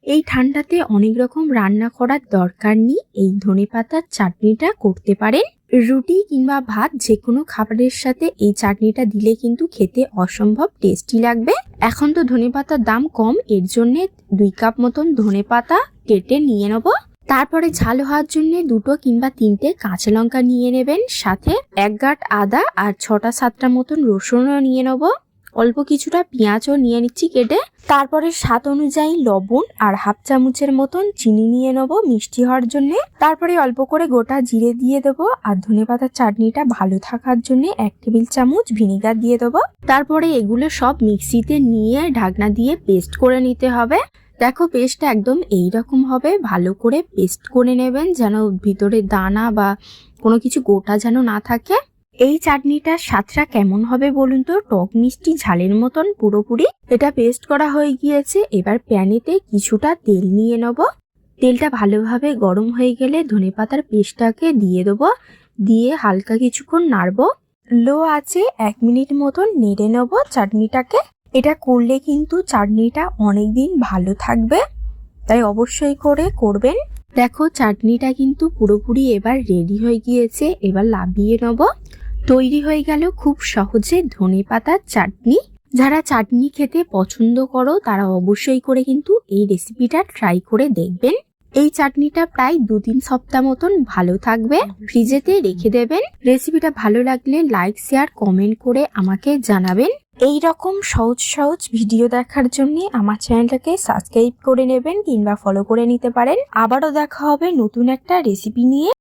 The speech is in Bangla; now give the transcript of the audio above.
এই ঠান্ডাতে অনেক রকম রান্না করার দরকার নেই, এই ধনেপাতার চাটনিটা করতে পারেন। রুটি কিংবা ভাত যে কোনো খাবারের সাথে এই চাটনিটা দিলে কিন্তু খেতে অসম্ভব টেস্টি লাগবে। এখন তো ধনেপাতার দাম কম, এর জন্য 2 কাপ মতন ধনেপাতা কেটে নিয়ে নেব। তারপরে ঝাল হওয়ার জন্য 2 কিংবা 3টে কাঁচা লঙ্কা নিয়ে নেবেন, সাথে 1 গাঁট আদা আর 6টা-7টা মতন রসুনও নিয়ে নেব। অল্প কিছুটা পেঁয়াজও নিয়ে নিচ্ছি কেটে। তারপরে স্বাদ অনুযায়ী লবণ আর 1/2 চামচের মতন চিনি নিয়ে নেব মিষ্টি হওয়ার জন্য। তারপরে অল্প করে গোটা জিরে দিয়ে দেবো, আর ধনেপাতার চাটনিটা ভালো থাকার জন্য 1 টেবিল চামচ ভিনেগার দিয়ে দেবো। তারপরে এগুলো সব মিক্সিতে নিয়ে ঢাকনা দিয়ে পেস্ট করে নিতে হবে। দেখো পেস্টটা একদম এইরকম হবে, ভালো করে পেস্ট করে নেবেন যেন ভিতরে দানা বা কোনো কিছু গোটা যেন না থাকে। এই চাটনিটার স্বাদটা কেমন হবে বলুন তো? টক মিষ্টি ঝালের মতন পুরোপুরি। এটা পেস্ট করা হয়ে গিয়েছে। এবার প্যানেতে কিছুটা তেল নিয়ে নেব। তেলটা ভালোভাবে গরম হয়ে গেলে ধনেপাতার পেস্টটাকে দিয়ে দেবো, দিয়ে হালকা কিছুক্ষণ নাড়বো। লো আছে 1 মিনিট মতন নেড়ে নেব চাটনিটাকে। এটা করলে কিন্তু চাটনিটা অনেকদিন ভালো থাকবে, তাই অবশ্যই করে করবেন। দেখো চাটনিটা কিন্তু পুরোপুরি এবার রেডি হয়ে গিয়েছে। এবার নামিয়ে নেব। তৈরি হয়ে গেল খুব সহজে ধনেপাতার চাটনি। যারা চাটনি খেতে পছন্দ করো তারা অবশ্যই করে কিন্তু এই রেসিপিটা ট্রাই করে দেখবেন। এই চাটনিটা প্রায় 2-3 সপ্তাহ মতন ভালো থাকবে, ফ্রিজেতে রেখে দেবেন। রেসিপিটা ভালো লাগলে লাইক, শেয়ার, কমেন্ট করে আমাকে জানাবেন। এই রকম সহজ সহজ ভিডিও দেখার জন্য আমার চ্যানেলটাকে সাবস্ক্রাইব করে নেবেন কিংবা ফলো করে নিতে পারেন। আবারও দেখা হবে নতুন একটা রেসিপি নিয়ে।